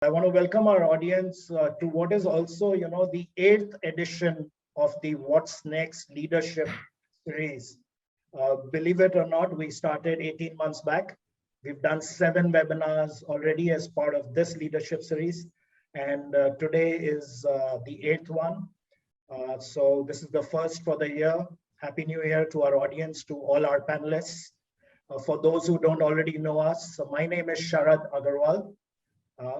I want to welcome our audience to what is also, the 8th edition of the What's Next Leadership series. Believe it or not, we started 18 months back. We've done 7 webinars already as part of this leadership series. And today is the 8th one. So this is the first for the year. Happy New Year to our audience, to all our panelists. For those who don't already know us, so my name is Sharad Agarwal.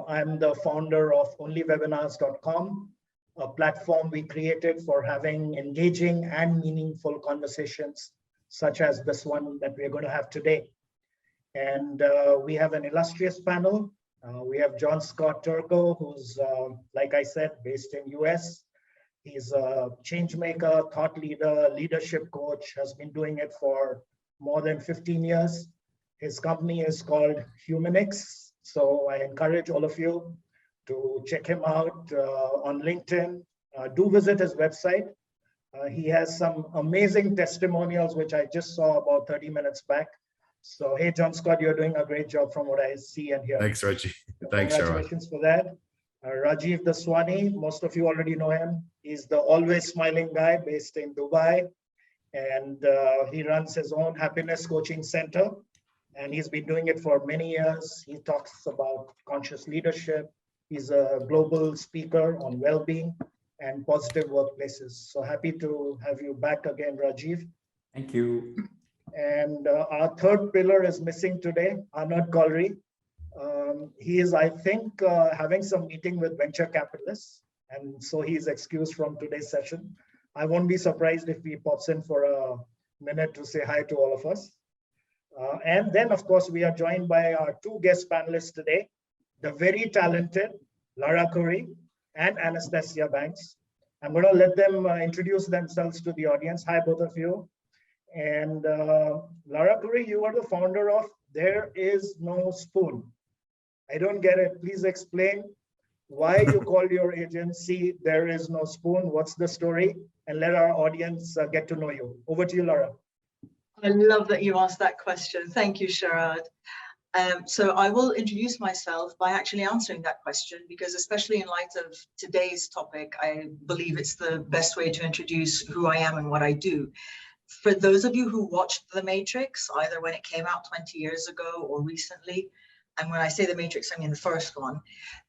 I'm the founder of onlywebinars.com, a platform we created for having engaging and meaningful conversations, such as this one that we're going to have today. And we have an illustrious panel. We have John Scott Turco, who's, like I said, based in US. He's a change maker, thought leader, leadership coach, has been doing it for more than 15 years. His company is called Humanix. So I encourage all of you to check him out on LinkedIn. Do visit his website. He has some amazing testimonials, which I just saw about 30 minutes back. So, hey, John Scott, you're doing a great job from what I see and hear. Thanks, Rajeev. Thanks, congratulations for that. Rajeev Daswani, most of you already know him. He's the always smiling guy based in Dubai. And he runs his own happiness coaching center. And he's been doing it for many years. He talks about conscious leadership. He's a global speaker on well-being and positive workplaces. So happy to have you back again, Rajeev. Thank you. And our third pillar is missing today, Arnold Golri. He is, I think, having some meeting with venture capitalists. And so he's excused from today's session. I won't be surprised if he pops in for a minute to say hi to all of us. And then, of course, we are joined by our 2 guest panelists today, the very talented Lara Curry and Anastasia Banks. I'm going to let them introduce themselves to the audience. Hi, both of you. And Lara Curry, you are the founder of There Is No Spoon. I don't get it. Please explain why you called your agency There Is No Spoon. What's the story? And let our audience get to know you. Over to you, Lara. I love that you asked that question. Thank you, Sharad. So I will introduce myself by actually answering that question, because especially in light of today's topic, I believe it's the best way to introduce who I am and what I do. For those of you who watched The Matrix, either when it came out 20 years ago or recently, and when I say The Matrix, I mean the first one,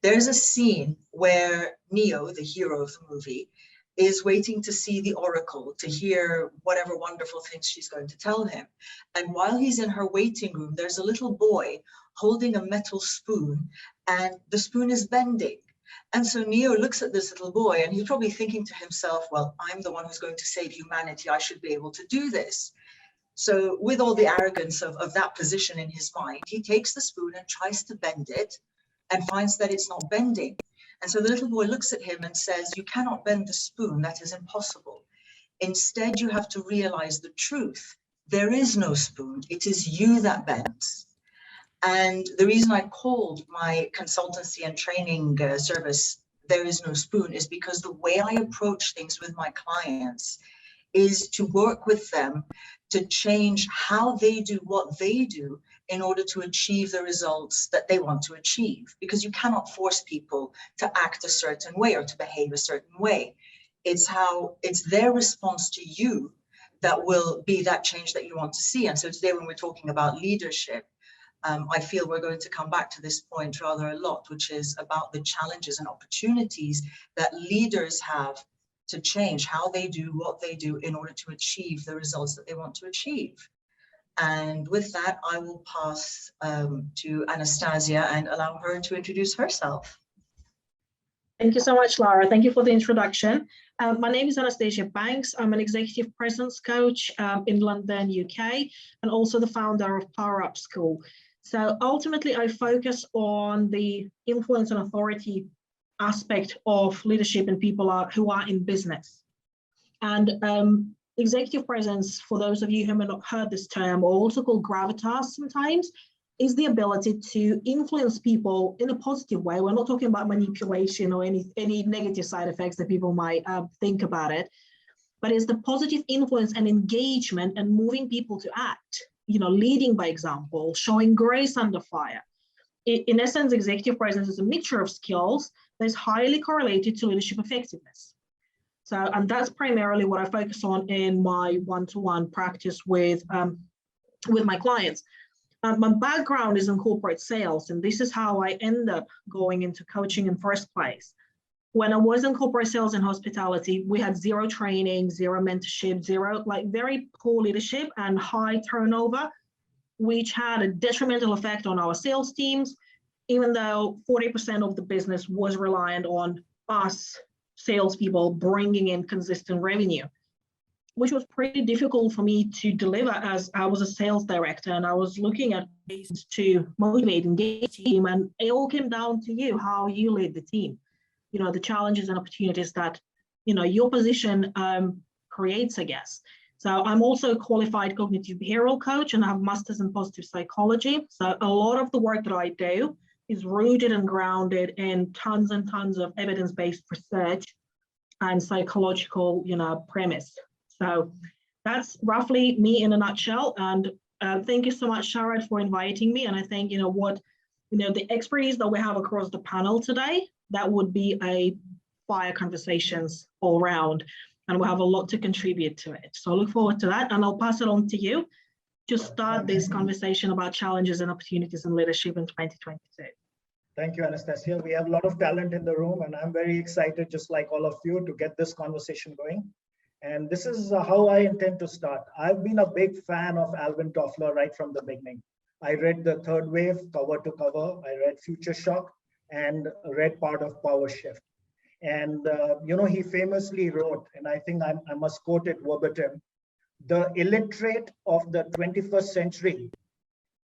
there's a scene where Neo, the hero of the movie, is waiting to see the oracle, to hear whatever wonderful things she's going to tell him. And while he's in her waiting room, there's a little boy holding a metal spoon, and the spoon is bending. And so Neo looks at this little boy, and he's probably thinking to himself, well, I'm the one who's going to save humanity. I should be able to do this. So with all the arrogance of that position in his mind, he takes the spoon and tries to bend it and finds that it's not bending. And so the little boy looks at him and says, you cannot bend the spoon, that is impossible. Instead, you have to realize the truth. There is no spoon, it is you that bends. And the reason I called my consultancy and training service There Is No Spoon is because the way I approach things with my clients is to work with them to change how they do what they do in order to achieve the results that they want to achieve. Because you cannot force people to act a certain way or to behave a certain way. It's their response to you that will be that change that you want to see. And so today when we're talking about leadership, I feel we're going to come back to this point rather a lot, which is about the challenges and opportunities that leaders have to change how they do what they do in order to achieve the results that they want to achieve. And with that, I will pass to Anastasia and allow her to introduce herself. Thank you so much, Lara. Thank you for the introduction. My name is Anastasia Banks. I'm an executive presence coach in London, UK, and also the founder of Power Up School. So ultimately, I focus on the influence and authority aspect of leadership and people who are in business. And executive presence, for those of you who have not heard this term, or also called gravitas sometimes, is the ability to influence people in a positive way. We're not talking about manipulation or any negative side effects that people might think about it, but it's the positive influence and engagement and moving people to act, leading by example, showing grace under fire. in essence, executive presence is a mixture of skills that is highly correlated to leadership effectiveness. So, and that's primarily what I focus on in my one-to-one practice with my clients. My background is in corporate sales, and this is how I end up going into coaching in first place. When I was in corporate sales and hospitality, we had zero training, zero mentorship, zero, like very poor leadership and high turnover, which had a detrimental effect on our sales teams, even though 40% of the business was reliant on us salespeople bringing in consistent revenue, which was pretty difficult for me to deliver as I was a sales director and I was looking at ways to motivate and engage the team. And it all came down to you, how you lead the team, you know, the challenges and opportunities that, you know, your position creates, I guess. So I'm also a qualified cognitive behavioral coach and I have masters in positive psychology. So a lot of the work that I do is rooted and grounded in tons and tons of evidence-based research and psychological, you know, premise. So that's roughly me in a nutshell. And thank you so much, Sharad, for inviting me. And I think, you know, the expertise that we have across the panel today, that would be a fire conversations all around. And we'll have a lot to contribute to it. So I look forward to that. And I'll pass it on to you to start this conversation about challenges and opportunities in leadership in 2022. Thank you, Anastasia. We have a lot of talent in the room, and I'm very excited, just like all of you, to get this conversation going. And this is how I intend to start. I've been a big fan of Alvin Toffler right from the beginning. I read The Third Wave cover to cover. I read Future Shock and read part of Power Shift. And, you know, he famously wrote, and I think I must quote it verbatim, the illiterate of the 21st century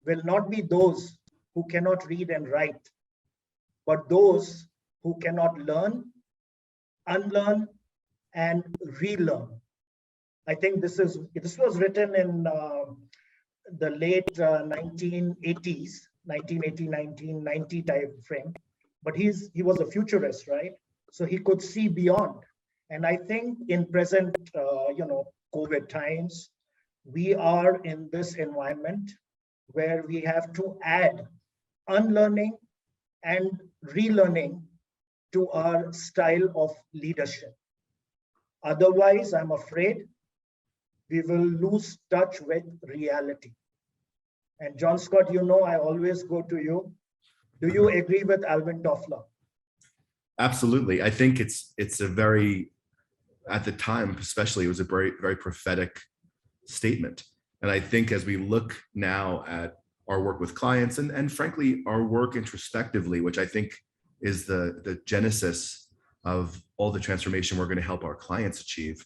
will not be those who cannot read and write, but those who cannot learn, unlearn, and relearn. I think this was written in the late 1980s, 1980, 1990 type frame. But he was a futurist, right? So he could see beyond. And I think in present, COVID times, we are in this environment where we have to add unlearning and relearning to our style of leadership. Otherwise, I'm afraid we will lose touch with reality. And John Scott, you know, I always go to you. Do you agree with Alvin Toffler? Absolutely. I think it's a very, at the time especially, it was a very, very prophetic statement. And I think as we look now at our work with clients and frankly, our work introspectively, which I think is the genesis of all the transformation we're going to help our clients achieve,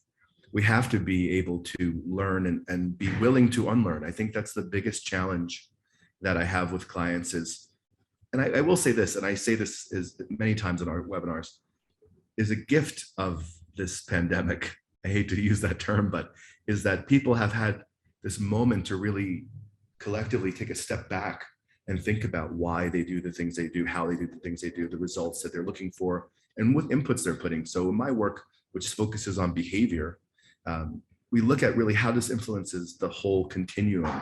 we have to be able to learn and be willing to unlearn. I think that's the biggest challenge that I have with clients is, and I will say this, and I say this is many times in our webinars, is a gift of this pandemic. I hate to use that term, but is that people have had this moment to really collectively take a step back and think about why they do the things they do, how they do the things they do, the results that they're looking for, and what inputs they're putting. So in my work, which focuses on behavior, we look at really how this influences the whole continuum.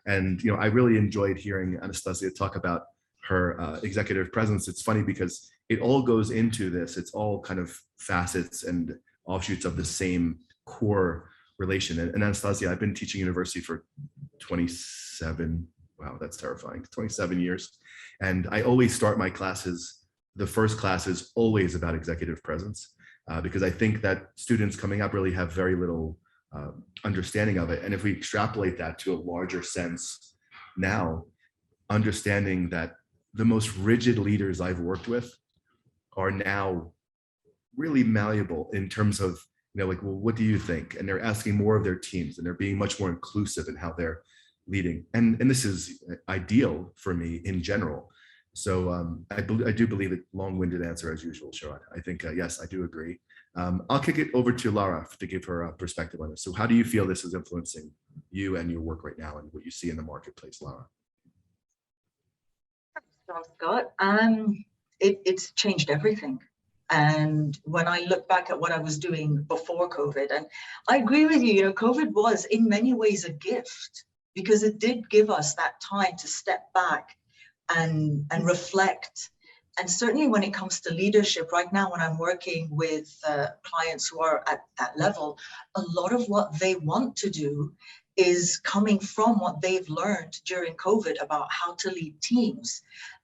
And I really enjoyed hearing Anastasia talk about her executive presence. It's funny because it all goes into this. It's all kind of facets and offshoots of the same core relation. And Anastasia, I've been teaching university for 27, wow, that's terrifying, 27 years. And I always start my classes, the first class is always about executive presence, because I think that students coming up really have very little understanding of it. And if we extrapolate that to a larger sense now, understanding that the most rigid leaders I've worked with are now really malleable in terms of, like, well, what do you think? And they're asking more of their teams and they're being much more inclusive in how they're leading. And this is ideal for me in general. So I do believe it, long-winded answer as usual, Sharad. I think, yes, I do agree. I'll kick it over to Lara to give her a perspective on this. So how do you feel this is influencing you and your work right now and what you see in the marketplace, Lara? Thanks, Scott. It's changed everything. And when I look back at what I was doing before COVID, and I agree with you, COVID was in many ways a gift because it did give us that time to step back and reflect. And certainly when it comes to leadership, right now when I'm working with clients who are at that level, a lot of what they want to do is coming from what they've learned during COVID about how to lead teams.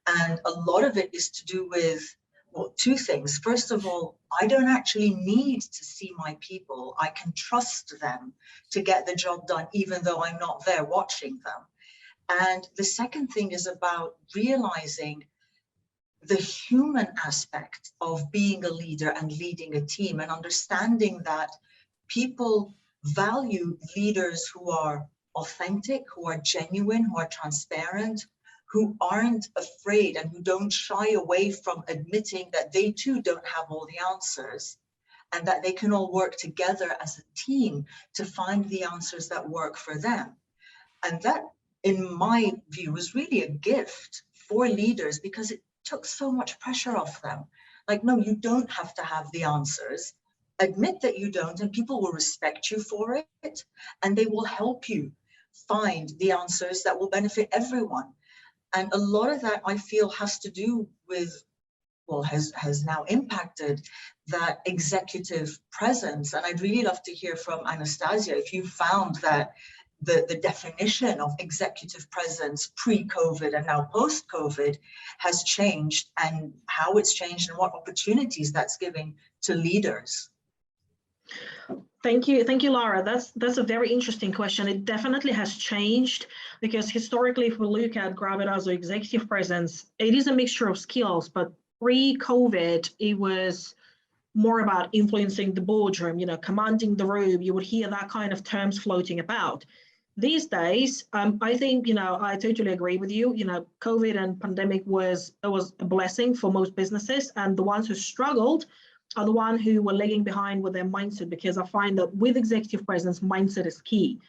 And a lot of it is to do with, well, two things. First of all, I don't actually need to see my people. I can trust them to get the job done, even though I'm not there watching them. And the second thing is about realizing the human aspect of being a leader and leading a team, and understanding that people value leaders who are authentic, who are genuine, who are transparent, who aren't afraid and who don't shy away from admitting that they too don't have all the answers, and that they can all work together as a team to find the answers that work for them. And that, in my view, was really a gift for leaders, because it took so much pressure off them. Like, no, you don't have to have the answers. Admit that you don't, and people will respect you for it, and they will help you find the answers that will benefit everyone. And a lot of that, I feel, has to do with, well, has now impacted that executive presence. And I'd really love to hear from Anastasia if you found that the definition of executive presence pre-COVID and now post-COVID has changed, and how it's changed and what opportunities that's giving to leaders. Thank you, Lara. That's a very interesting question. It definitely has changed, because historically, if we look at gravitas or executive presence, it is a mixture of skills. But pre-COVID, it was more about influencing the boardroom, commanding the room. You would hear that kind of terms floating about. These days, I think, I totally agree with you. COVID and pandemic was a blessing for most businesses, and the ones who struggled are the ones who were lagging behind with their mindset, because I find that with executive presence, mindset is key,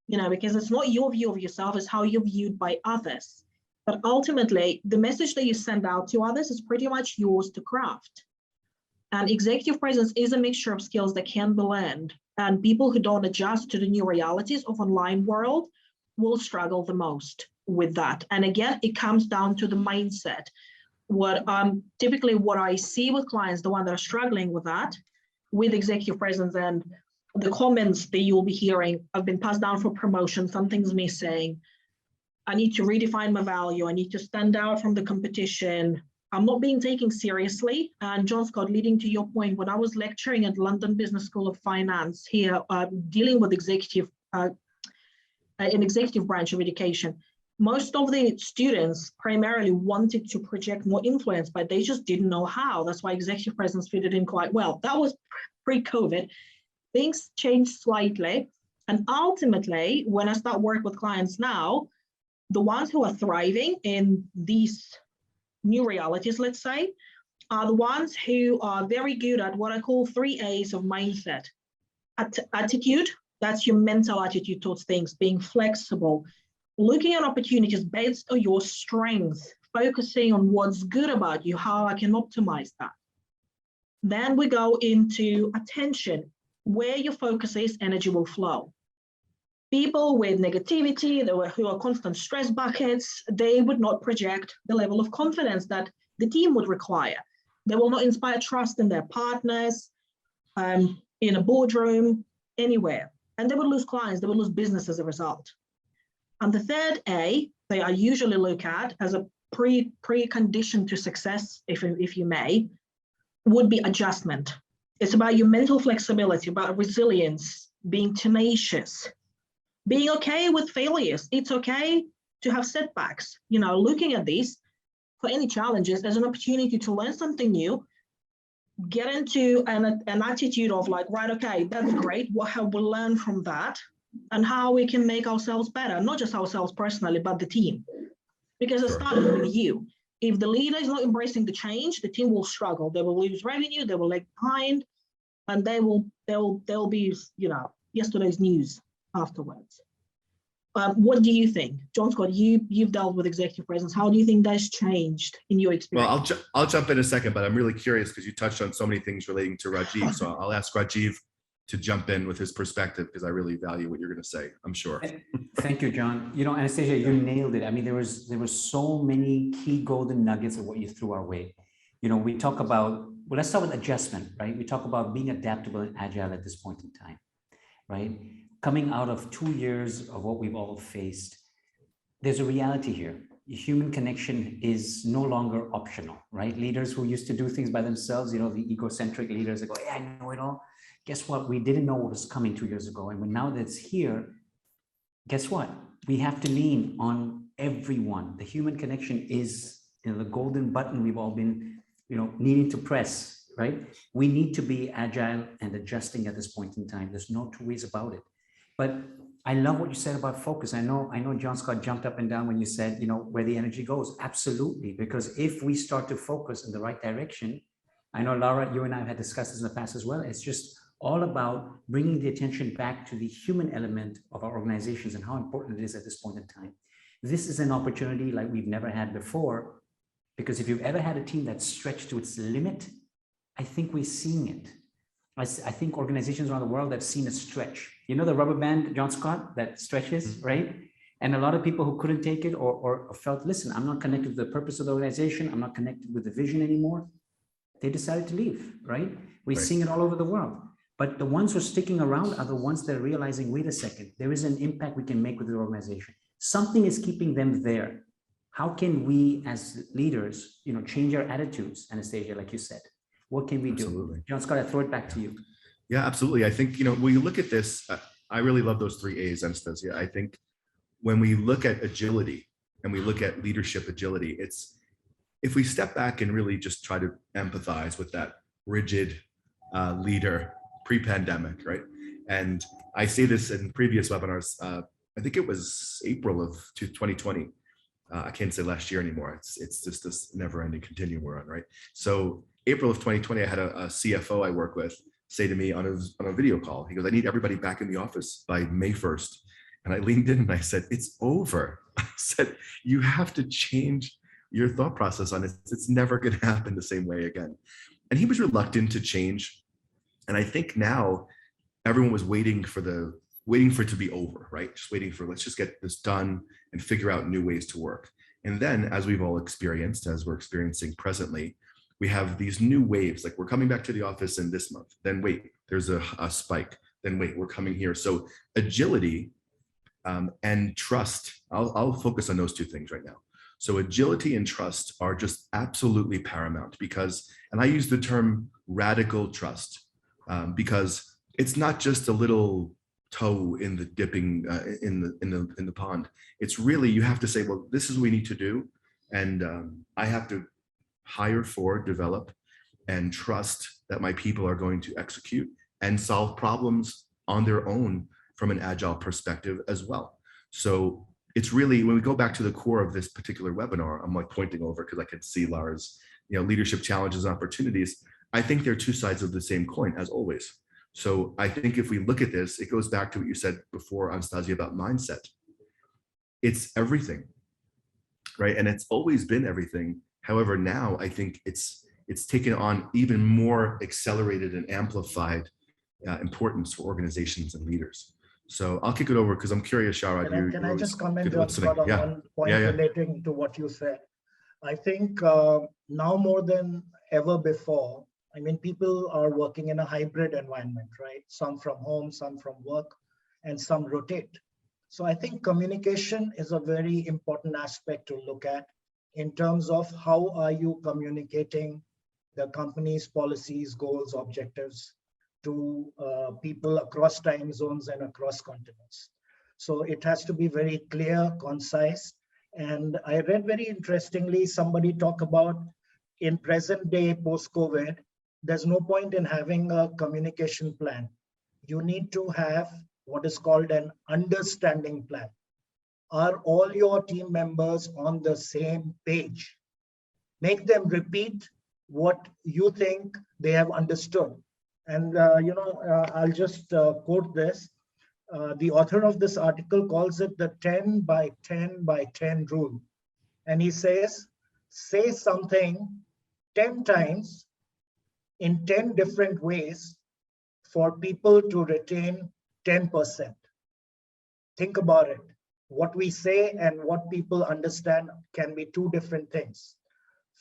because it's not your view of yourself, it's how you're viewed by others. But ultimately, the message that you send out to others is pretty much yours to craft. And executive presence is a mixture of skills that can be learned. And people who don't adjust to the new realities of online world will struggle the most with that. And again, it comes down to the mindset. Typically what I see with clients, the ones that are struggling with that, with executive presence, and the comments that you'll be hearing, I've been passed down for promotion, something's missing, I need to redefine my value, I need to stand out from the competition, I'm not being taken seriously. And John Scott, leading to your point, when I was lecturing at London Business School of Finance here, dealing with an executive branch of education, most of the students primarily wanted to project more influence, but they just didn't know how. That's why executive presence fitted in quite well. That was pre-COVID. Things changed slightly. And ultimately, when I start work with clients now, the ones who are thriving in these new realities, let's say, are the ones who are very good at what I call 3 A's of mindset. Attitude, that's your mental attitude towards things, being flexible, looking at opportunities based on your strengths, focusing on what's good about you, how I can optimize that. Then we go into attention. Where your focus is, energy will flow. People with negativity, who are constant stress buckets, they would not project the level of confidence that the team would require. They will not inspire trust in their partners, in a boardroom, anywhere. And they would lose clients, they would lose business as a result. And the third A, they are usually looked at as a precondition to success, if you may, would be adjustment. It's about your mental flexibility, about resilience, being tenacious, being okay with failures. It's okay to have setbacks. Looking at these for any challenges as an opportunity to learn something new, get into an attitude of like, right, okay, that's great. What have we learned from that? And how we can make ourselves better, not just ourselves personally, but the team. Because it started with you. If the leader is not embracing the change, the team will struggle. They will lose revenue, they will lag behind, and they'll be, yesterday's news afterwards. What do you think? John Scott, you've dealt with executive presence. How do you think that's changed in your experience? Well, I'll jump in a second, but I'm really curious because you touched on so many things relating to Rajeev. So I'll ask Rajeev, to jump in with his perspective, because I really value what you're going to say, I'm sure. Thank you, John. You know, Anastasia, you nailed it. I mean, there was so many key golden nuggets of what you threw our way. You know, we talk about, well, let's start with adjustment, right? We talk about being adaptable and agile at this point in time, right? Coming out of 2 years of what we've all faced, there's a reality here. Human connection is no longer optional, right? Leaders who used to do things by themselves, you know, the egocentric leaders that go, yeah, I know it all. Guess what? We didn't know what was coming 2 years ago. And when now that it's here, guess what? We have to lean on everyone. The human connection is, you know, the golden button we've all been, you know, needing to press, right? We need to be agile and adjusting at this point in time. There's no two ways about it. But I love what you said about focus. I know John Scott jumped up and down when you said, you know, where the energy goes. Absolutely. Because if we start to focus in the right direction, I know, Laura, you and I have discussed this in the past as well. It's just all about bringing the attention back to the human element of our organizations and how important it is at this point in time. This is an opportunity like we've never had before, because if you've ever had a team that's stretched to its limit, I think we're seeing it. I think organizations around the world have seen a stretch. You know, the rubber band, John Scott, that stretches, right? And a lot of people who couldn't take it or felt, listen, I'm not connected to the purpose of the organization. I'm not connected with the vision anymore. They decided to leave, right? We're seeing it all over the world. But the ones who are sticking around are the ones that are realizing, wait a second, there is an impact we can make with the organization. Something is keeping them there. How can we as leaders, you know, change our attitudes, Anastasia, like you said? What can we do? John Scott, I throw it back to you. Yeah, absolutely. I think, you know, when you look at this, I really love those 3 A's, Anastasia. I think when we look at agility and we look at leadership agility, it's, if we step back and really just try to empathize with that rigid leader pre-pandemic, right? And I say this in previous webinars, I think it was April of 2020. I can't say last year anymore. It's just this never-ending continuum we're on, right? So April of 2020, I had a CFO I work with say to me on a video call, he goes, I need everybody back in the office by May 1st. And I leaned in and I said, it's over. I said, you have to change your thought process on it. It's never going to happen the same way again. And he was reluctant to change. And I think now everyone was waiting for it to be over, right? Just waiting for, let's just get this done and figure out new ways to work. And then, as we've all experienced, as we're experiencing presently, we have these new waves, like we're coming back to the office in this month, then wait, there's a spike, then wait, we're coming here. So agility and trust, I'll focus on those 2 things right now. So agility and trust are just absolutely paramount because, and I use the term radical trust because it's not just a little toe in the dipping in the pond. It's really, you have to say, well, this is what we need to do. And I have to hire for, develop, and trust that my people are going to execute and solve problems on their own from an agile perspective as well. So it's really, when we go back to the core of this particular webinar, I'm like pointing over because I can see Lara's, you know, leadership challenges and opportunities. I think they're 2 sides of the same coin, as always. So I think if we look at this, it goes back to what you said before, Anastasia, about mindset. It's everything, right? And it's always been everything. However, now I think it's taken on even more accelerated and amplified importance for organizations and leaders. So I'll kick it over because I'm curious, Sharad. Can I just comment on one point relating to what you said? I think now more than ever before, I mean, people are working in a hybrid environment, right? Some from home, some from work, and some rotate. So I think communication is a very important aspect to look at in terms of how are you communicating the company's policies, goals, objectives to people across time zones and across continents. So it has to be very clear, concise. And I read very interestingly, somebody talk about in present day post-COVID, there's no point in having a communication plan. You need to have what is called an understanding plan. Are all your team members on the same page? Make them repeat what you think they have understood. And I'll just quote this. The author of this article calls it the 10 by 10 by 10 rule. And he says, say something 10 times in 10 different ways for people to retain 10%. Think about it. What we say and what people understand can be two different things.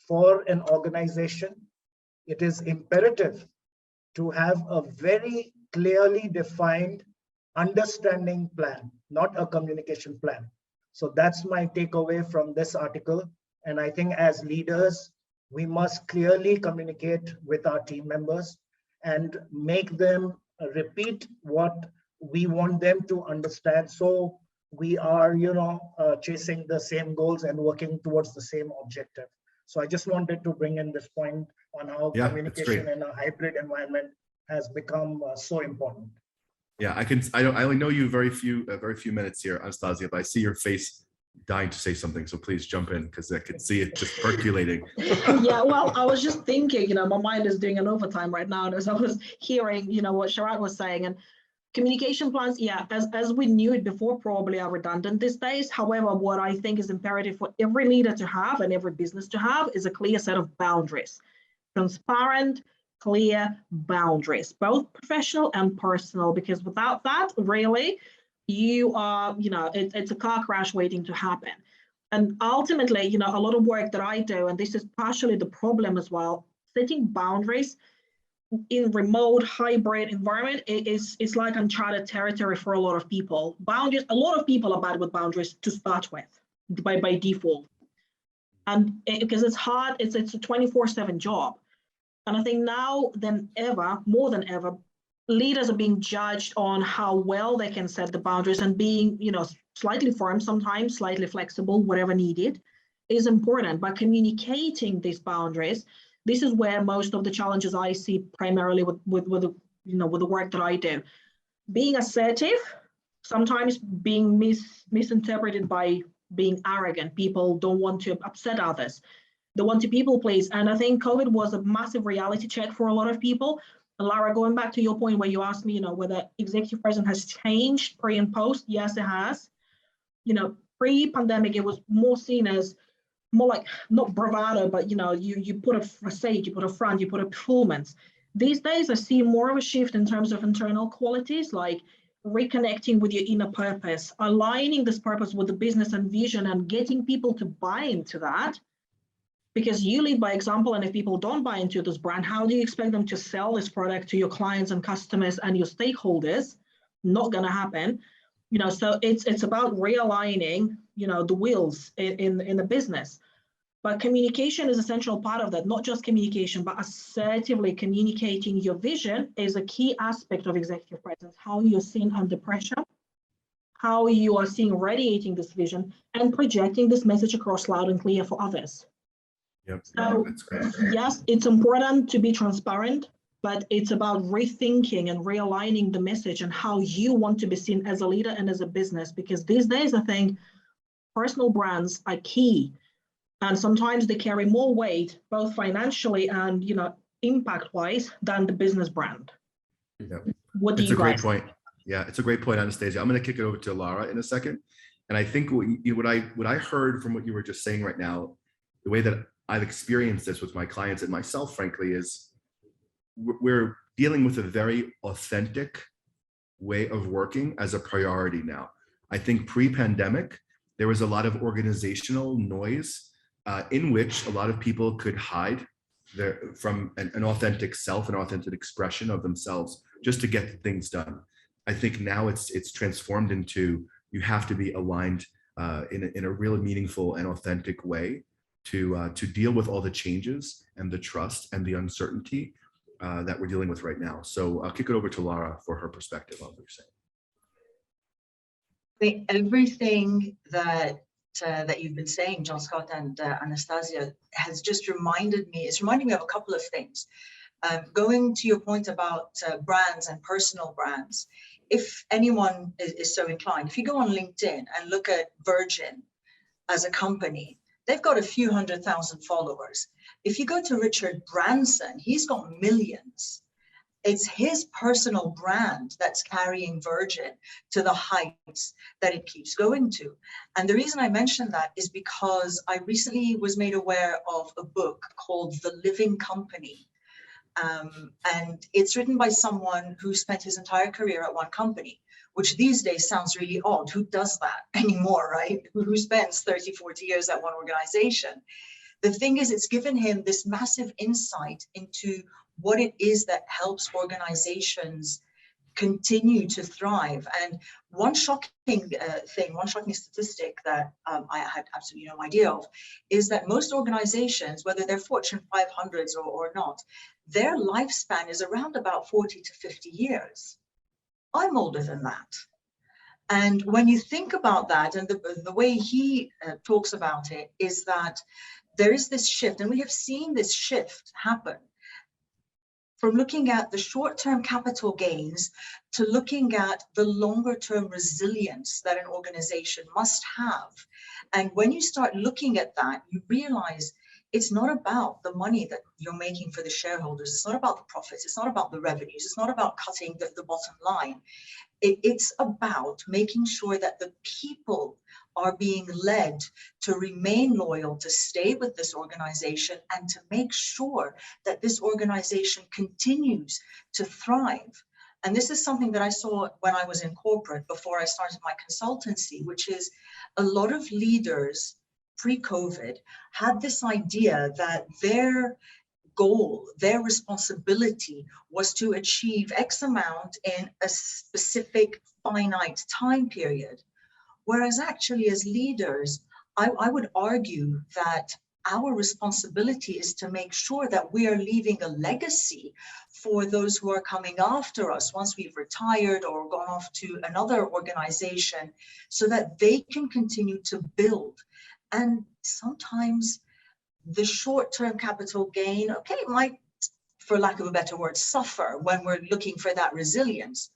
For an organization, it is imperative to have a very clearly defined understanding plan, not a communication plan. So that's my takeaway from this article. And I think as leaders, we must clearly communicate with our team members and make them repeat what we want them to understand. So we are, chasing the same goals and working towards the same objective. So I just wanted to bring in this point on how communication in a hybrid environment has become so important. Yeah, I only know you very few minutes here, Anastasia, but I see your face dying to say something. So please jump in, because I could see it just percolating. Yeah, well, I was just thinking, my mind is doing an overtime right now. And as I was hearing, what Sharad was saying, and communication plans, yeah, as we knew it before, probably are redundant these days. However, what I think is imperative for every leader to have and every business to have is a clear set of boundaries. Transparent, clear boundaries, both professional and personal, because without that, really, you are, it's a car crash waiting to happen. And ultimately, a lot of work that I do, and this is partially the problem as well, setting boundaries in remote hybrid environment is like uncharted territory for a lot of people. Boundaries, a lot of people are bad with boundaries to start with by default. And because it's hard, it's a 24/7 job. And I think now than ever, more than ever, leaders are being judged on how well they can set the boundaries, and being, slightly firm sometimes, slightly flexible, whatever needed, is important. By communicating these boundaries, this is where most of the challenges I see primarily with the work that I do. Being assertive, sometimes being misinterpreted by being arrogant. People don't want to upset others. They want to people please. And I think COVID was a massive reality check for a lot of people. And Lara, going back to your point where you asked me, whether executive president has changed pre and post, yes, it has. Pre-pandemic, it was more seen as more like, not bravado, but you put a facade, you put a front, you put a performance. These days, I see more of a shift in terms of internal qualities, like reconnecting with your inner purpose, aligning this purpose with the business and vision, and getting people to buy into that. Because you lead by example, and if people don't buy into this brand, how do you expect them to sell this product to your clients and customers and your stakeholders? Not going to happen. So it's about realigning, the wheels in the business. But communication is an essential part of that. Not just communication, but assertively communicating your vision is a key aspect of executive presence. How you're seen under pressure, how you are seen radiating this vision, and projecting this message across loud and clear for others. Yep, So, that's great. yes, it's important to be transparent, but it's about rethinking and realigning the message and how you want to be seen as a leader and as a business. Because these days, I think personal brands are key. And sometimes they carry more weight, both financially and, impact-wise, than the business brand. Yeah. What do you guys? It's a great point. Yeah, it's a great point, Anastasia. I'm going to kick it over to Lara in a second. And I think what I heard from what you were just saying right now, the way that I've experienced this with my clients and myself, frankly, is we're dealing with a very authentic way of working as a priority now. I think pre-pandemic, there was a lot of organizational noise in which a lot of people could hide from an authentic self, an authentic expression of themselves, just to get things done. I think now it's transformed into, you have to be aligned in a really meaningful and authentic way to deal with all the changes and the trust and the uncertainty that we're dealing with right now. So I'll kick it over to Lara for her perspective on what you're saying. I think everything that you've been saying, John Scott and Anastasia, has just reminded me of a couple of things. Going to your point about brands and personal brands, if anyone is so inclined, if you go on LinkedIn and look at Virgin as a company, they've got a few 100,000 followers. If you go to Richard Branson, he's got millions. It's his personal brand that's carrying Virgin to the heights that it keeps going to. And the reason I mention that is because I recently was made aware of a book called The Living Company And it's written by someone who spent his entire career at one company, which these days sounds really odd. Who does that anymore, right? Who spends 30, 40 years at one organization? The thing is, it's given him this massive insight into what it is that helps organizations continue to thrive. And one shocking one shocking statistic that I had absolutely no idea of, is that most organizations, whether they're Fortune 500s or not, their lifespan is around about 40 to 50 years. I'm older than that. And when you think about that, and the way he talks about it, is that there is this shift, and we have seen this shift happen from looking at the short-term capital gains to looking at the longer-term resilience that an organization must have. And when you start looking at that, you realize it's not about the money that you're making for the shareholders. It's not about the profits. It's not about the revenues. It's not about cutting the bottom line. It's about making sure that the people are being led to remain loyal, to stay with this organization, and to make sure that this organization continues to thrive. And this is something that I saw when I was in corporate before I started my consultancy, which is a lot of leaders pre-COVID had this idea that their goal, their responsibility was to achieve X amount in a specific finite time period. Whereas actually as leaders, I would argue that our responsibility is to make sure that we are leaving a legacy for those who are coming after us once we've retired or gone off to another organization, so that they can continue to build. And sometimes the short-term capital gain, okay, it might, for lack of a better word, suffer when we're looking for that resilience.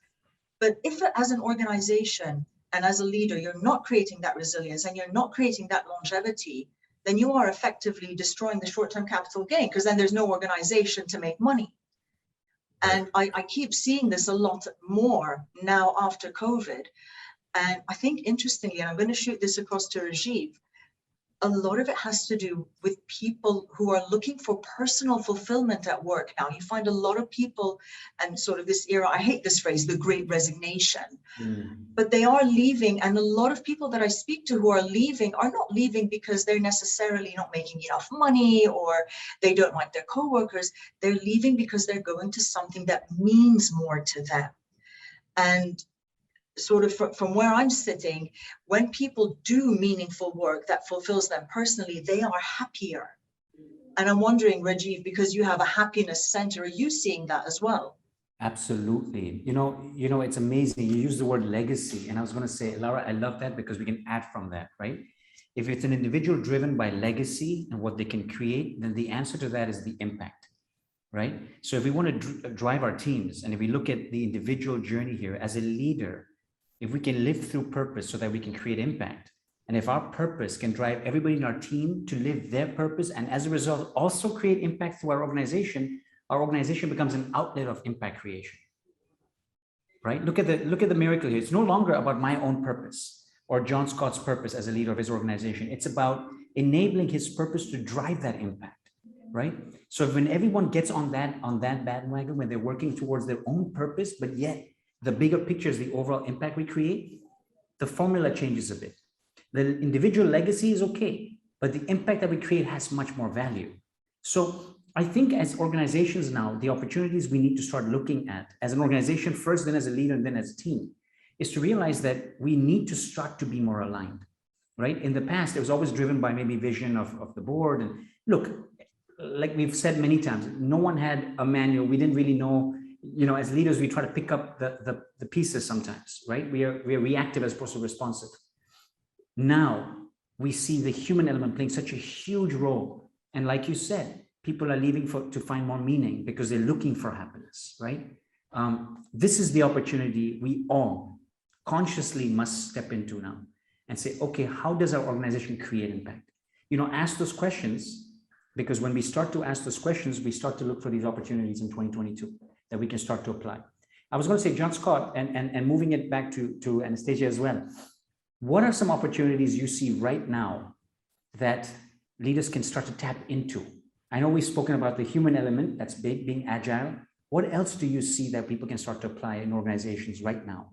But if as an organization and as a leader, you're not creating that resilience and you're not creating that longevity, then you are effectively destroying the short-term capital gain, because then there's no organization to make money. And I keep seeing this a lot more now after COVID. And I think interestingly, and I'm going to shoot this across to Rajeev, a lot of it has to do with people who are looking for personal fulfillment at work now. You find a lot of people, and sort of this era, I hate this phrase, the great resignation, but they are leaving. And a lot of people that I speak to who are leaving are not leaving because they're necessarily not making enough money or they don't like their coworkers. They're leaving because they're going to something that means more to them. And sort of from where I'm sitting, when people do meaningful work that fulfills them personally, they are happier. And I'm wondering, Rajeev, because you have a happiness center, are you seeing that as well? Absolutely. You know, it's amazing. You use the word legacy, and I was going to say, Laura, I love that because we can add from that, right? If it's an individual driven by legacy and what they can create, then the answer to that is the impact, right? So if we want to drive our teams, and if we look at the individual journey here as a leader, if we can live through purpose so that we can create impact, and if our purpose can drive everybody in our team to live their purpose, and as a result also create impact through our organization becomes an outlet of impact creation, right? Look at the miracle here. It's no longer about my own purpose or John Scott's purpose as a leader of his organization. It's about enabling his purpose to drive that impact, right? So when everyone gets on that bandwagon, when they're working towards their own purpose, but yet the bigger picture is the overall impact we create, the formula changes a bit. The individual legacy is okay, but the impact that we create has much more value. So I think as organizations now, the opportunities we need to start looking at as an organization first, then as a leader, and then as a team, is to realize that we need to start to be more aligned, right? In the past, it was always driven by maybe vision of the board. And look, like we've said many times, no one had a manual. We didn't really know. You know, as leaders, we try to pick up the pieces sometimes, right? We are reactive as opposed to responsive. Now we see the human element playing such a huge role. And like you said, people are leaving to find more meaning because they're looking for happiness, right? This is the opportunity we all consciously must step into now and say, okay, how does our organization create impact? You know, ask those questions, because when we start to ask those questions, we start to look for these opportunities in 2022 that we can start to apply. I was going to say, John Scott, and moving it back to Anastasia as well. What are some opportunities you see right now that leaders can start to tap into I know we've spoken about the human element, that's big, being agile. What else do you see that people can start to apply in organizations right now,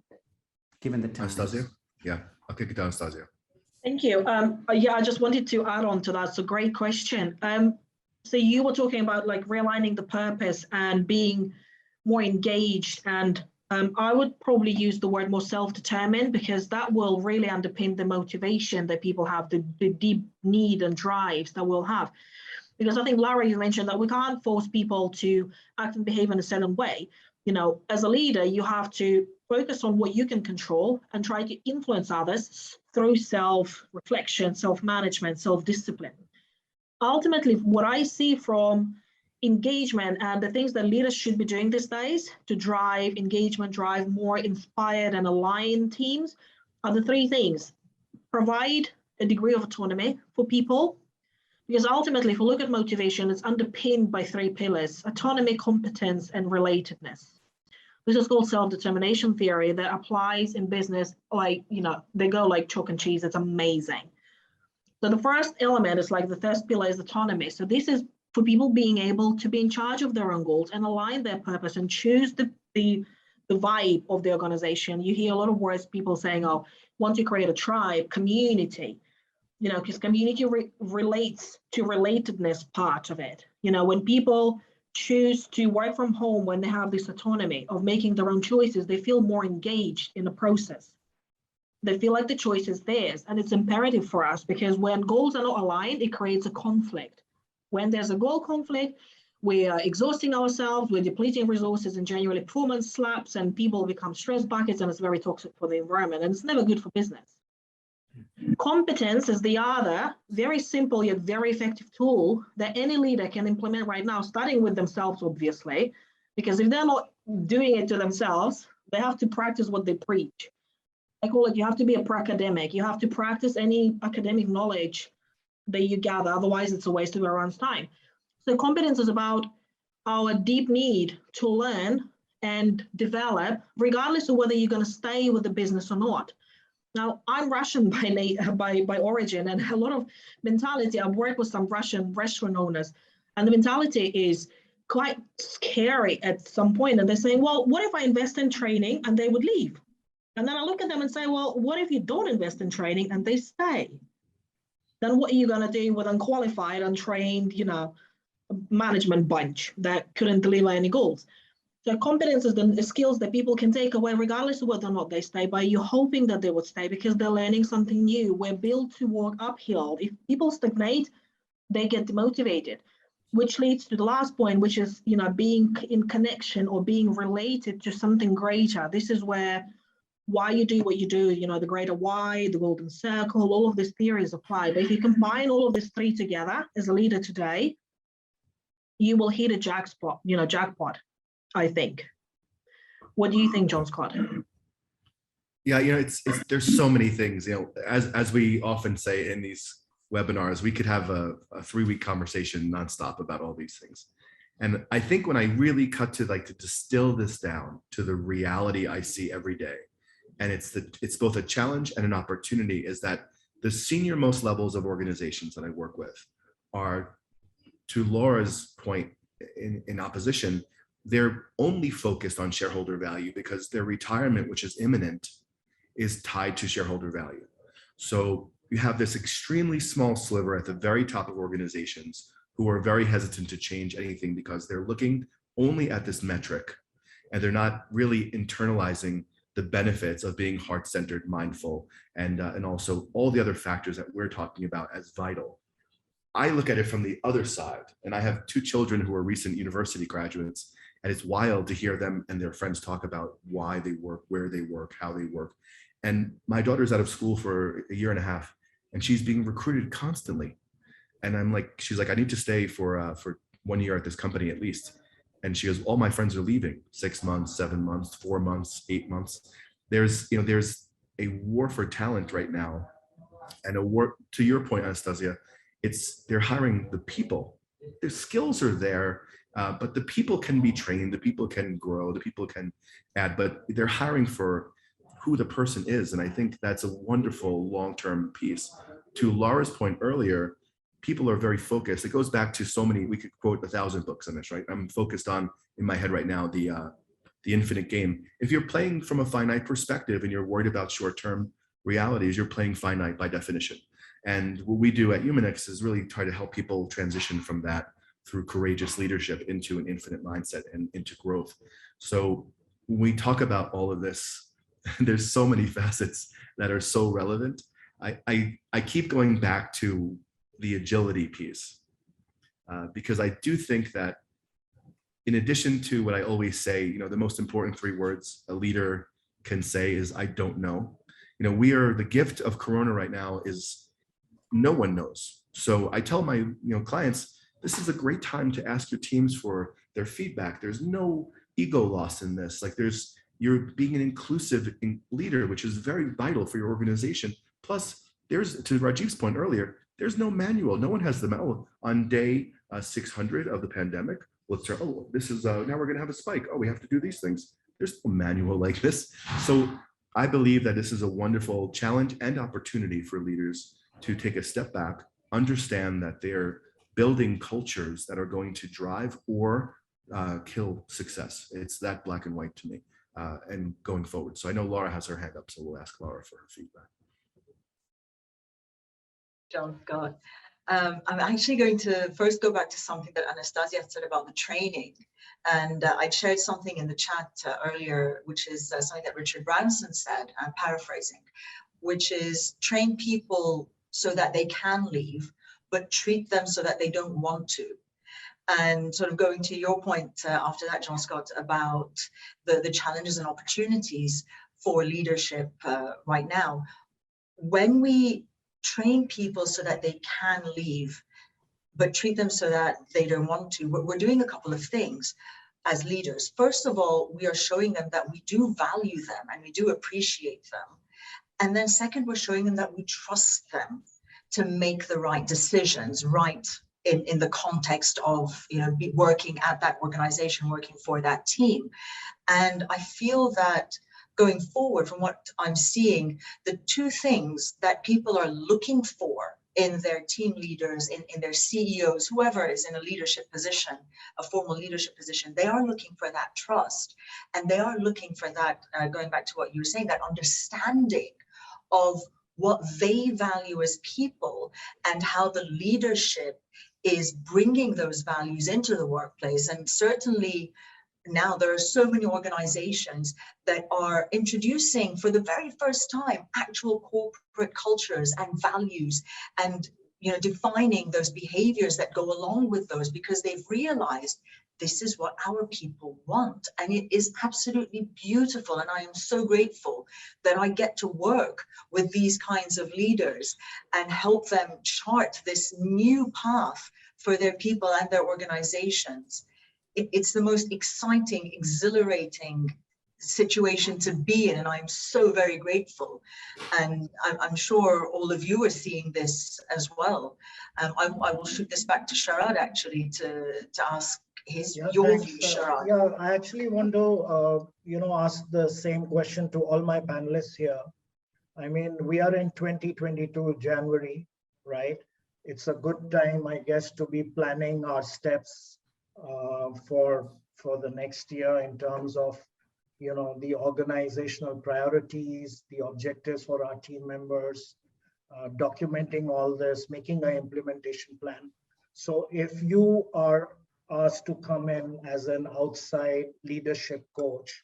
given the times? Anastasia? Yeah, I'll kick it down, Anastasia. Thank you. Yeah, I just wanted to add on to that. It's a great question. So you were talking about like realigning the purpose and being more engaged, and I would probably use the word more self-determined, because that will really underpin the motivation that people have, the deep need and drives that we'll have. Because I think, Lara, you mentioned that we can't force people to act and behave in a certain way. You know, as a leader, you have to focus on what you can control and try to influence others through self-reflection, self-management, self-discipline. Ultimately, what I see from engagement and the things that leaders should be doing these days to drive engagement, drive more inspired and aligned teams are the three things. Provide a degree of autonomy for people, because ultimately, if we look at motivation, it's underpinned by three pillars: autonomy, competence, and relatedness. This is called self-determination theory that applies in business like, you know, they go like chalk and cheese. It's amazing. So the first element is like the first pillar is autonomy. So this is for people being able to be in charge of their own goals and align their purpose and choose the vibe of the organization. You hear a lot of words, people saying, oh, want to create a tribe, community, you know, because community relates to relatedness part of it. You know, when people choose to work from home, when they have this autonomy of making their own choices, they feel more engaged in the process. They feel like the choice is theirs. And it's imperative for us, because when goals are not aligned, it creates a conflict. When there's a goal conflict, we are exhausting ourselves, we're depleting resources, and generally performance slaps, and people become stress buckets, and it's very toxic for the environment, and it's never good for business. Competence is the other very simple yet very effective tool that any leader can implement right now, starting with themselves, obviously, because if they're not doing it to themselves, they have to practice what they preach. I call it, you have to be a pro-academic. You have to practice any academic knowledge that you gather, otherwise it's a waste of everyone's time. So competence is about our deep need to learn and develop, regardless of whether you're going to stay with the business or not. Now, I'm Russian by origin, and a lot of mentality, I've worked with some Russian restaurant owners, and the mentality is quite scary at some point. And they're saying, well, what if I invest in training and they would leave? And then I look at them and say, well, what if you don't invest in training and they stay? Then what are you going to do with unqualified, untrained, you know, management bunch that couldn't deliver any goals? So competence is the skills that people can take away regardless of whether or not they stay, by you hoping that they would stay because they're learning something new. We're built to walk uphill. If people stagnate, they get demotivated, which leads to the last point, which is, you know, being in connection or being related to something greater. This is where why you do what you do, you know, the greater why, the golden circle, all of these theories apply. But if you combine all of these three together as a leader today, you will hit a jackpot, I think. What do you think, John Scott? Yeah, you know, it's there's so many things, you know, as we often say in these webinars, we could have a 3-week conversation nonstop about all these things. And I think when I really cut to like to distill this down to the reality I see every day, and it's both a challenge and an opportunity, is that the senior most levels of organizations that I work with are, to Laura's point in opposition, they're only focused on shareholder value because their retirement, which is imminent, is tied to shareholder value. So you have this extremely small sliver at the very top of organizations who are very hesitant to change anything because they're looking only at this metric, and they're not really internalizing the benefits of being heart-centered, mindful, and also all the other factors that we're talking about as vital. I look at it from the other side, and I have 2 children who are recent university graduates, and it's wild to hear them and their friends talk about why they work, where they work, how they work. And my daughter's out of school for a year and a half, and she's being recruited constantly. And I'm like, she's like, I need to stay for 1 year at this company at least. And she goes, all my friends are leaving 6 months, 7 months, 4 months, 8 months. There's a war for talent right now, and a war, to your point, Anastasia, they're hiring the people. Their skills are there, but the people can be trained, the people can grow, the people can add, but they're hiring for who the person is. And I think that's a wonderful long-term piece. To Laura's point earlier, people are very focused. It goes back to so many, we could quote 1,000 books on this, right? I'm focused on, in my head right now, the infinite game. If you're playing from a finite perspective and you're worried about short-term realities, you're playing finite by definition. And what we do at Humanix is really try to help people transition from that through courageous leadership into an infinite mindset and into growth. So when we talk about all of this, there's so many facets that are so relevant. I keep going back to the agility piece because I do think that in addition to what I always say, you know, the most important 3 words a leader can say is, I don't know. You know, we are, the gift of Corona right now is no one knows. So I tell my clients, this is a great time to ask your teams for their feedback. There's no ego loss in this. Like you're being an inclusive leader, which is very vital for your organization. Plus, there's, to Rajeev's point earlier, there's no manual. No one has the manual. On day 600 of the pandemic, let's start, oh, this is, now we're going to have a spike. Oh, we have to do these things. There's no manual like this. So I believe that this is a wonderful challenge and opportunity for leaders to take a step back, understand that they're building cultures that are going to drive or kill success. It's that black and white to me, and going forward. So I know Laura has her hand up, so we'll ask Laura for her feedback. John, God. I'm actually going to first go back to something that Anastasia said about the training. And I shared something in the chat earlier, which is something that Richard Branson said, I'm paraphrasing, which is train people so that they can leave, but treat them so that they don't want to. And sort of going to your point after that, John Scott, about the challenges and opportunities for leadership right now. When we train people so that they can leave, but treat them so that they don't want to, we're doing a couple of things as leaders. First of all, we are showing them that we do value them and we do appreciate them. And then second, we're showing them that we trust them to make the right decisions, right in the context of, you know, working at that organization, working for that team. And I feel that going forward, from what I'm seeing, the 2 things that people are looking for in their team leaders, in their CEOs, whoever is in a leadership position, a formal leadership position, they are looking for that trust. And they are looking for that, going back to what you were saying, that understanding of what they value as people and how the leadership is bringing those values into the workplace. And certainly now there are so many organizations that are introducing for the very first time actual corporate cultures and values, and defining those behaviors that go along with those, because they've realized this is what our people want. And it is absolutely beautiful. And I am so grateful that I get to work with these kinds of leaders and help them chart this new path for their people and their organizations. It's the most exciting, exhilarating situation to be in, and I'm so very grateful. And I'm sure all of you are seeing this as well. I will shoot this back to Sharad actually to ask your view, Sharad. Yeah, I actually want to ask the same question to all my panelists here. I mean, we are in 2022 January, right? It's a good time, I guess, to be planning our steps for the next year in terms of the organizational priorities, the objectives for our team members, documenting all this, making an implementation plan. So if you are asked to come in as an outside leadership coach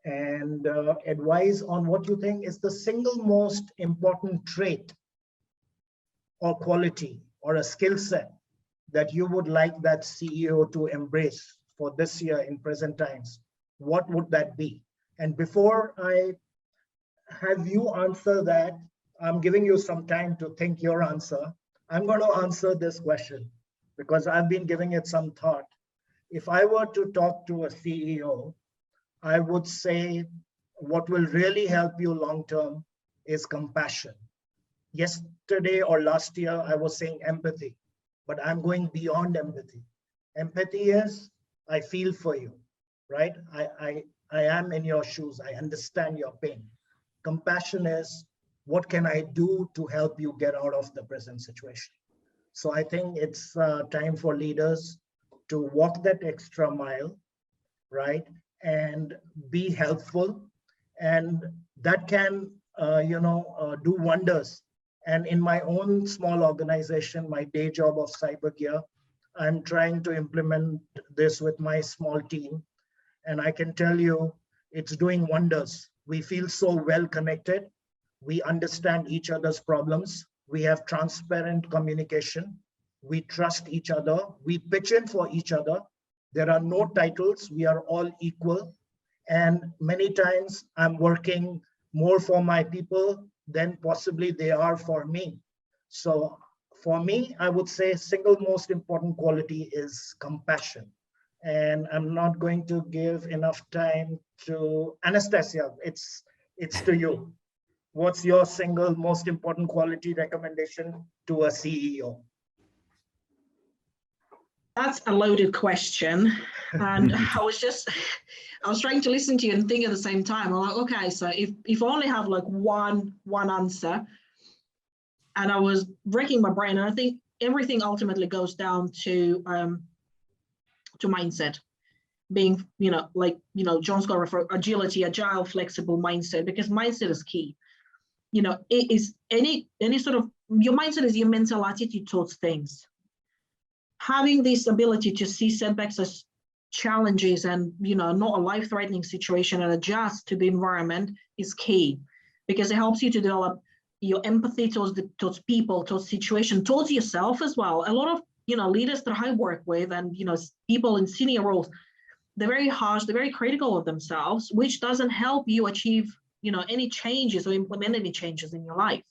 and advise on what you think is the single most important trait or quality or a skill set that you would like that CEO to embrace for this year in present times, what would that be? And before I have you answer that, I'm giving you some time to think your answer. I'm going to answer this question because I've been giving it some thought. If I were to talk to a CEO, I would say what will really help you long-term is compassion. Yesterday or last year, I was saying empathy, but I'm going beyond empathy. Empathy is, I feel for you, right? I am in your shoes. I understand your pain. Compassion is, what can I do to help you get out of the present situation? So I think it's time for leaders to walk that extra mile, right? And be helpful. And that can, do wonders. And in my own small organization, my day job of cyber gear, I'm trying to implement this with my small team. And I can tell you, it's doing wonders. We feel so well connected. We understand each other's problems. We have transparent communication. We trust each other. We pitch in for each other. There are no titles. We are all equal. And many times I'm working more for my people than possibly they are for me. So for me, I would say single most important quality is compassion. And I'm not going to give enough time to Anastasia. It's to you. What's your single most important quality recommendation to a CEO? That's a loaded question. And I was trying to listen to you and think at the same time. I'm like, okay, so if I only have like one answer, and I was breaking my brain, and I think everything ultimately goes down to mindset. Being, John's got to refer agility, agile, flexible mindset, because mindset is key. It is any sort of, your mindset is your mental attitude towards things. Having this ability to see setbacks as challenges and, not a life-threatening situation, and adjust to the environment is key, because it helps you to develop your empathy towards people, towards situation, towards yourself as well. A lot of, leaders that I work with and, people in senior roles, they're very harsh, they're very critical of themselves, which doesn't help you achieve, any changes or implement any changes in your life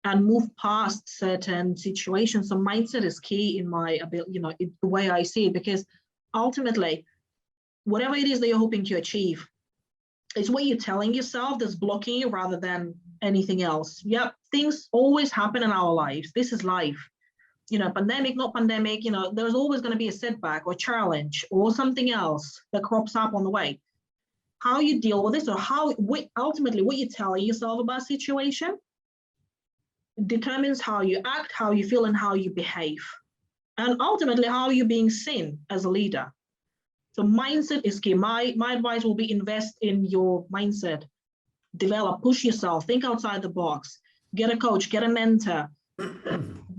and move past certain situations. So mindset is key in my ability, the way I see it, because ultimately, whatever it is that you're hoping to achieve, it's what you're telling yourself that's blocking you rather than anything else. Yep, things always happen in our lives. This is life. Pandemic, not pandemic, there's always going to be a setback or challenge or something else that crops up on the way. How you deal with this, or ultimately what you're telling yourself about a situation determines how you act, how you feel, and how you behave. And ultimately how you're being seen as a leader. So mindset is key. My advice will be invest in your mindset, develop, push yourself, think outside the box, get a coach, get a mentor,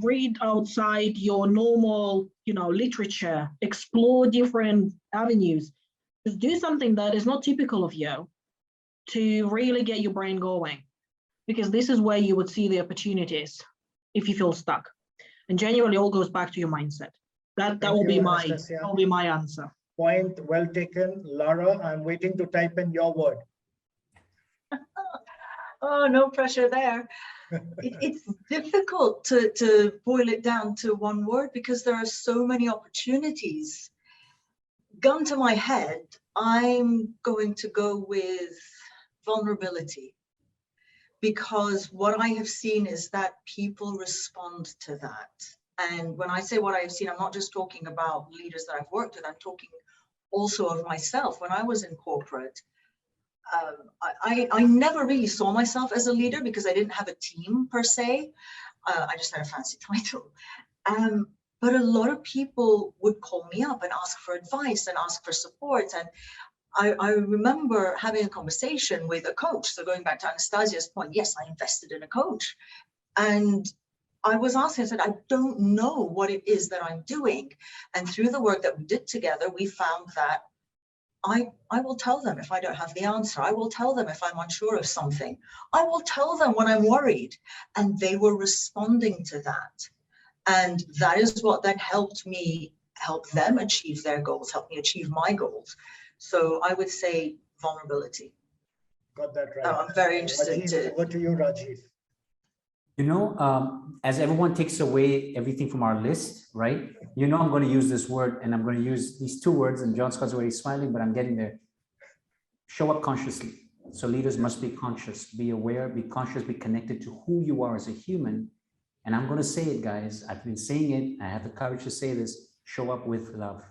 read outside your normal, literature, explore different avenues. Just do something that is not typical of you to really get your brain going, because this is where you would see the opportunities if you feel stuck. And genuinely all goes back to your mindset. That will be my answer. Point well taken. Lara, I'm waiting to type in your word. Oh, no pressure there. It's difficult to boil it down to one word, because there are so many opportunities. Gun to my head, I'm going to go with vulnerability, because what I have seen is that people respond to that. And when I say what I have seen, I'm not just talking about leaders that I've worked with, I'm talking also of myself. When I was in corporate, I never really saw myself as a leader because I didn't have a team per se. I just had a fancy title. But a lot of people would call me up and ask for advice and ask for support. And I remember having a conversation with a coach. So going back to Anastasia's point, yes, I invested in a coach. And I was asking, I said, I don't know what it is that I'm doing. And through the work that we did together, we found that I will tell them if I don't have the answer. I will tell them if I'm unsure of something. I will tell them when I'm worried. And they were responding to that. And that is what then helped me help them achieve their goals, help me achieve my goals. So I would say vulnerability. Got that right. I'm very interested Rajeev, over to you, Rajeev. As everyone takes away everything from our list, right? I'm going to use this word, and I'm going to use these two words, and John Scott's already smiling, but I'm getting there. Show up consciously. So leaders must be conscious, be aware, be conscious, be connected to who you are as a human. And I'm going to say it, guys. I've been saying it. I have the courage to say this. Show up with love.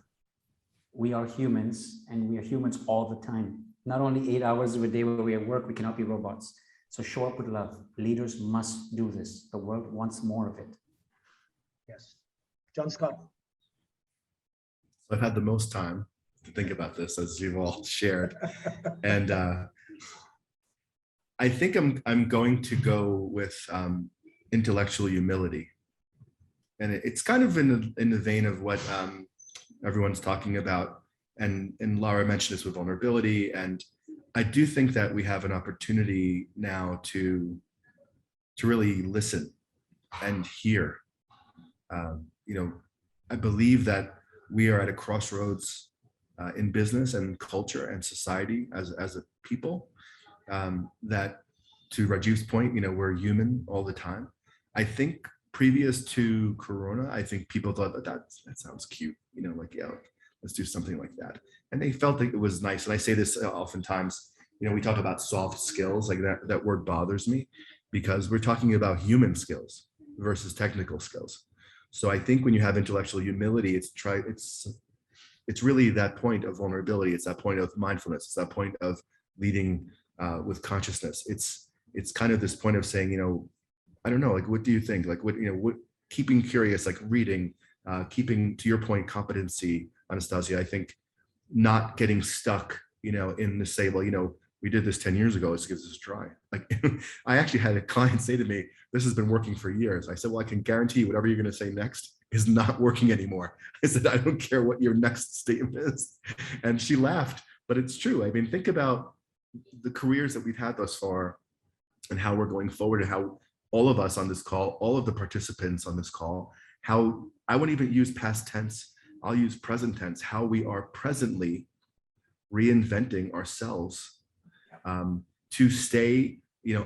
We are humans, and we are humans all the time. Not only 8 hours of a day where we at work, we cannot be robots. So show up with love. Leaders must do this. The world wants more of it. Yes. John Scott. So I've had the most time to think about this, as you've all shared. And I think I'm going to go with intellectual humility. And it's kind of in the vein of what everyone's talking about. And Lara mentioned this with vulnerability. And I do think that we have an opportunity now to really listen and hear. I believe that we are at a crossroads in business and culture and society as a people, that, to Rajeev's point, we're human all the time. I think previous to Corona, I think people thought that sounds cute, yeah, let's do something like that. And they felt like it was nice. And I say this oftentimes, we talk about soft skills, like that word bothers me, because we're talking about human skills versus technical skills. So I think when you have intellectual humility, it's really that point of vulnerability. It's that point of mindfulness. It's that point of leading with consciousness. It's kind of this point of saying, I don't know, like, what do you think? Like, what keeping curious, like reading, keeping, to your point, competency, Anastasia. I think not getting stuck, in the say, well, we did this 10 years ago, let's give this a try. Like, I actually had a client say to me, this has been working for years. I said, well, I can guarantee you whatever you're going to say next is not working anymore. I said, I don't care what your next statement is. And she laughed, but it's true. I mean, think about the careers that we've had thus far and how we're going forward, and how all of us on this call, all of the participants on this call, how I won't even use past tense, I'll use present tense, how we are presently reinventing ourselves to stay,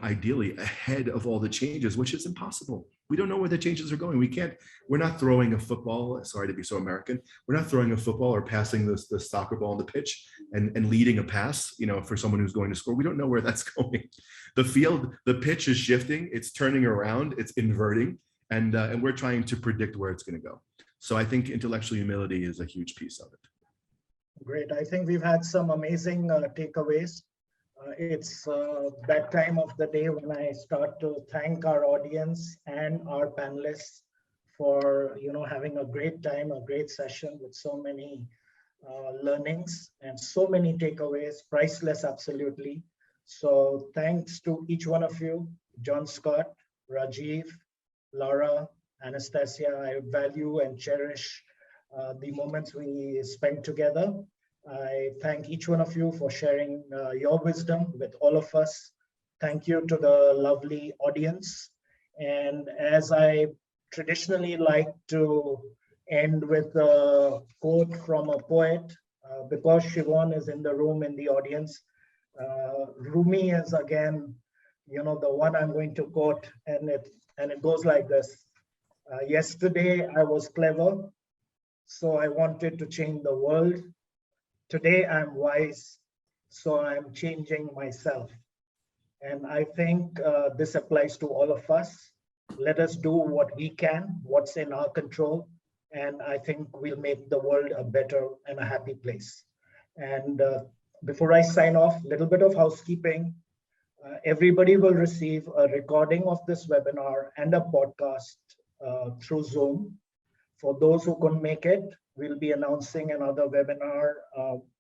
ideally ahead of all the changes, which is impossible. We don't know where the changes are going. We're not throwing a football, sorry to be so American, we're not throwing a football or passing the soccer ball on the pitch and leading a pass, for someone who's going to score. We don't know where that's going. The field, the pitch is shifting, it's turning around, it's inverting, and we're trying to predict where it's going to go. So I think intellectual humility is a huge piece of it. Great. I think we've had some amazing takeaways. It's that time of the day when I start to thank our audience and our panelists for having a great time, a great session with so many learnings and so many takeaways, priceless, absolutely. So thanks to each one of you, John Scott, Rajeev, Lara, Anastasia. I value and cherish the moments we spent together. I thank each one of you for sharing your wisdom with all of us. Thank you to the lovely audience. And as I traditionally like to end with a quote from a poet, because Siobhan is in the room in the audience, Rumi is again, the one I'm going to quote, and it goes like this. Yesterday I was clever, so I wanted to change the world. Today I'm wise, so I'm changing myself. And I think this applies to all of us. Let us do what we can, what's in our control. And I think we'll make the world a better and a happy place. And before I sign off, a little bit of housekeeping. Everybody will receive a recording of this webinar and a podcast through Zoom. For those who couldn't make it, we'll be announcing another webinar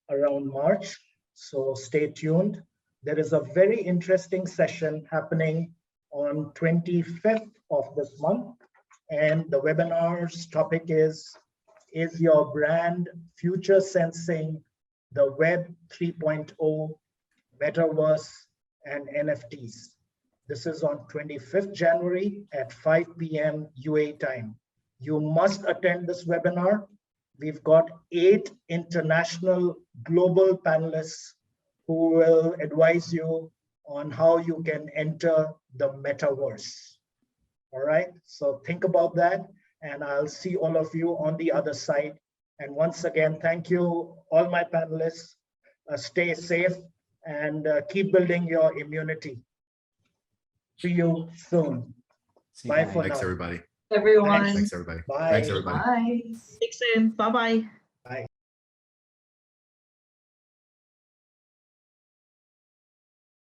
around March. So stay tuned. There is a very interesting session happening on 25th of this month. And the webinar's topic is your brand future sensing the Web 3.0, Metaverse, and NFTs? This is on 25th January at 5 p.m. UA time. You must attend this webinar. We've got 8 international global panelists who will advise you on how you can enter the metaverse. All right, so think about that, and I'll see all of you on the other side. And once again, thank you, all my panelists. Stay safe and keep building your immunity. See you soon. Bye for now. Thanks, everybody. Everyone. Thanks, everybody. Bye. Thanks, everybody. Bye. Speak soon. Bye-bye. Bye.